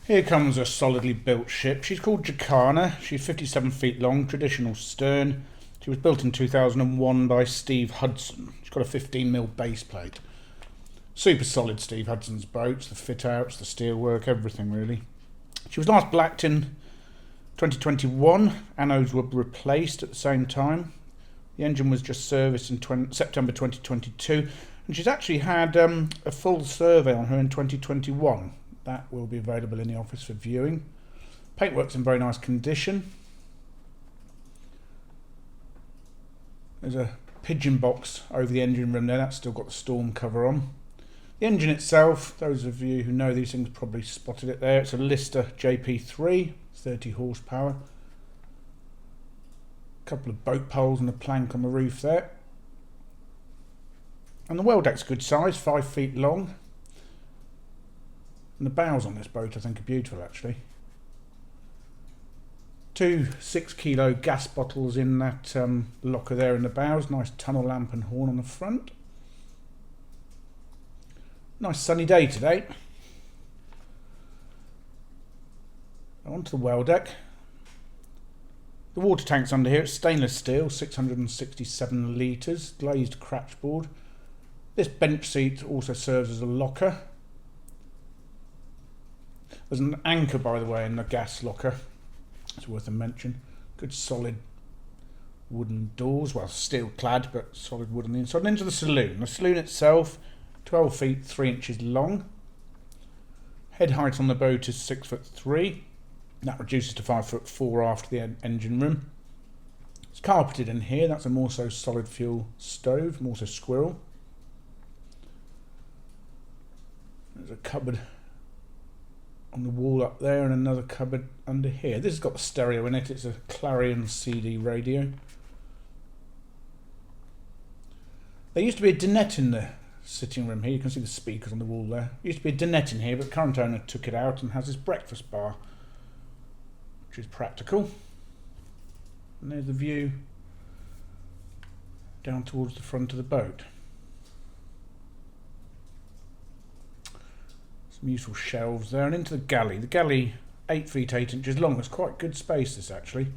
Here comes a solidly built ship. She's called Jacana. She's 57 feet long, traditional stern. She was built in 2001 by Steve Hudson. She's got a 15mm base plate. Super solid Steve Hudson's boats, the fit outs, the steelwork, everything really. She was last blacked in 2021. Anodes were replaced at the same time. The engine was just serviced in September 2022, and she's actually had a full survey on her in 2021. That will be available in the office for viewing. Paintwork's in very nice condition. There's a pigeon box over the engine room there, that's still got the storm cover on. The engine itself, those of you who know these things probably spotted it there, it's a Lister JP3, 30 horsepower. A couple of boat poles and a plank on the roof there. And the well deck's good size, 5 feet long. And the bows on this boat I think are beautiful actually. 2 6-kilo gas bottles in that locker there in the bows, nice tunnel lamp and horn on the front. Nice sunny day today. Onto the well deck. The water tank's under here, it's stainless steel, 667 litres, glazed cratchboard. This bench seat also serves as a locker. There's an anchor, by the way, in the gas locker. It's worth a mention. Good solid wooden doors, well steel clad, but solid wood on the inside. And into the saloon. The saloon itself, 12 feet 3 inches long. Head height on the boat is 6'3". That reduces to 5'4" after the engine room. It's carpeted in here. That's a Morso solid fuel stove, Morso Squirrel. There's a cupboard on the wall up there and another cupboard under here. This has got the stereo in it. It's a Clarion CD radio. There used to be a dinette in the sitting room here. You can see the speakers on the wall there. There used to be a dinette in here, but the current owner took it out and has this breakfast bar, which is practical. And there's the view down towards the front of the boat. Some useful shelves there, and into the galley. The galley, 8 feet 8 inches long. It's quite good space, this actually.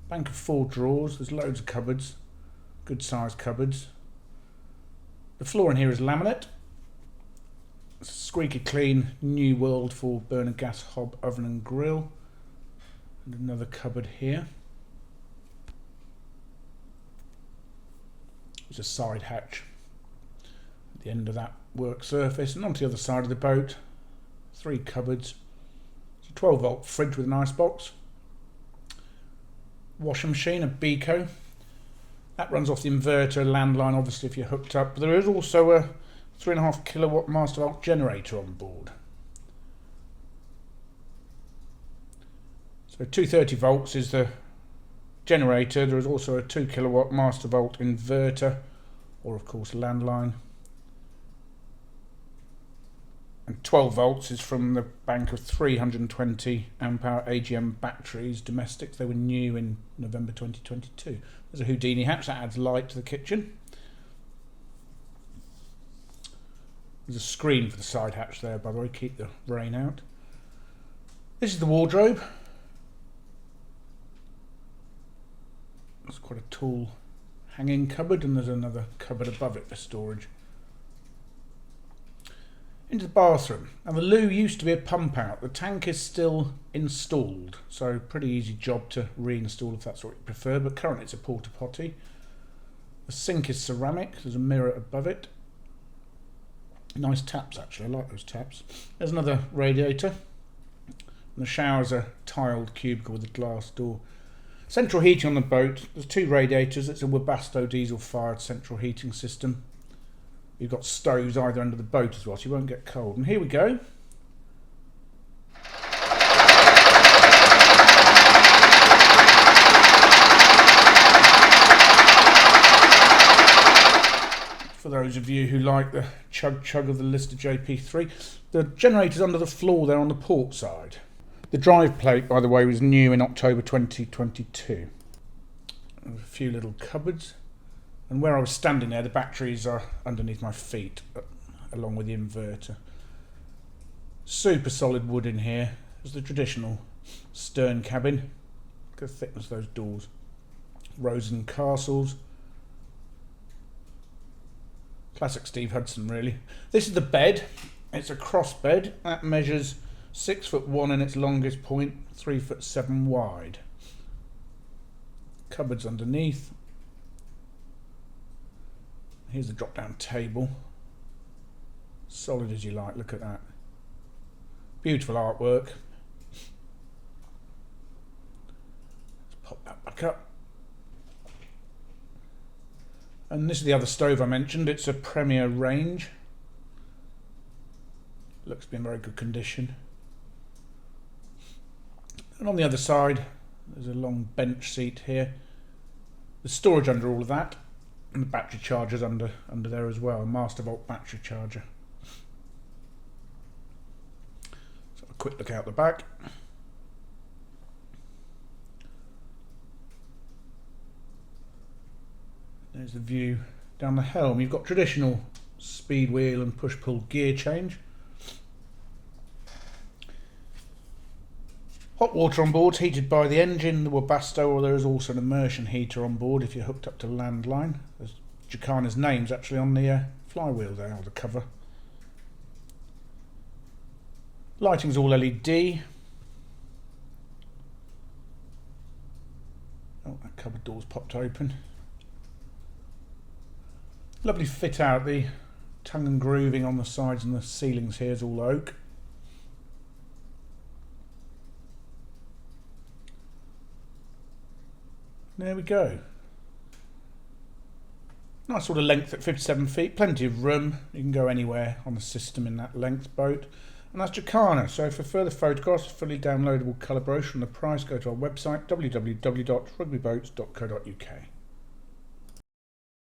Bank of 4 drawers. There's loads of cupboards, good sized cupboards. The floor in here is laminate. It's squeaky clean, new world for burner gas hob, oven and grill. And another cupboard here. There's a side hatch at the end of that work surface, and onto the other side of the boat. 3 cupboards. It's a 12-volt fridge with an icebox. Washing machine, a Beco. That runs off the inverter landline, obviously, if you're hooked up. But there is also a 3.5 kilowatt master volt generator on board. So 230 volts is the generator. There is also a 2 kilowatt master volt inverter, or of course landline. And 12 volts is from the bank of 320 amp hour AGM batteries, domestic. They were new in November 2022. There's a Houdini hatch that adds light to the kitchen. There's a screen for the side hatch there, by the way, keep the rain out. This is the wardrobe. It's quite a tall hanging cupboard, and there's another cupboard above it for storage. Into the bathroom. Now the loo used to be a pump out. The tank is still installed, so pretty easy job to reinstall if that's what you prefer, but currently it's a porta potty. The sink is ceramic, there's a mirror above it. Nice taps actually, I like those taps. There's another radiator. And the shower's a tiled cubicle with a glass door. Central heating on the boat. There's 2 radiators. It's a Webasto diesel fired central heating system. You've got stoves either end of the boat as well, so you won't get cold. And here we go. For those of you who like the chug of the Lister JP3, the generator's under the floor there on the port side. The drive plate, by the way, was new in October 2022. There's a few little cupboards. And where I was standing there, the batteries are underneath my feet, along with the inverter. Super solid wood in here. There's the traditional stern cabin. Look at the thickness of those doors. Rows and castles. Classic Steve Hudson, really. This is the bed. It's a cross bed. That measures 6'1" in its longest point, 3'7" wide. Cupboards underneath. Here's the drop-down table. Solid as you like, look at that. Beautiful artwork. Let's pop that back up. And this is the other stove I mentioned. It's a Premier range. Looks to be in very good condition. And on the other side, there's a long bench seat here. There's storage under all of that. And the battery charger's under there as well. A Master Volt battery charger. So a quick look out the back. There's the view down the helm. You've got traditional speed wheel and push-pull gear change. Hot water on board, heated by the engine, the Webasto, or there is also an immersion heater on board if you're hooked up to landline. There's Jacana's name's actually on the flywheel there, or the cover. Lighting's all LED. Oh, that cupboard door's popped open. Lovely fit out. The tongue and grooving on the sides and the ceilings here is all oak. There we go. Nice sort of length at 57 feet, plenty of room. You can go anywhere on the system in that length boat. And that's Jacana. So for further photographs, fully downloadable colour brochure and the price, go to our website www.rugbyboats.co.uk.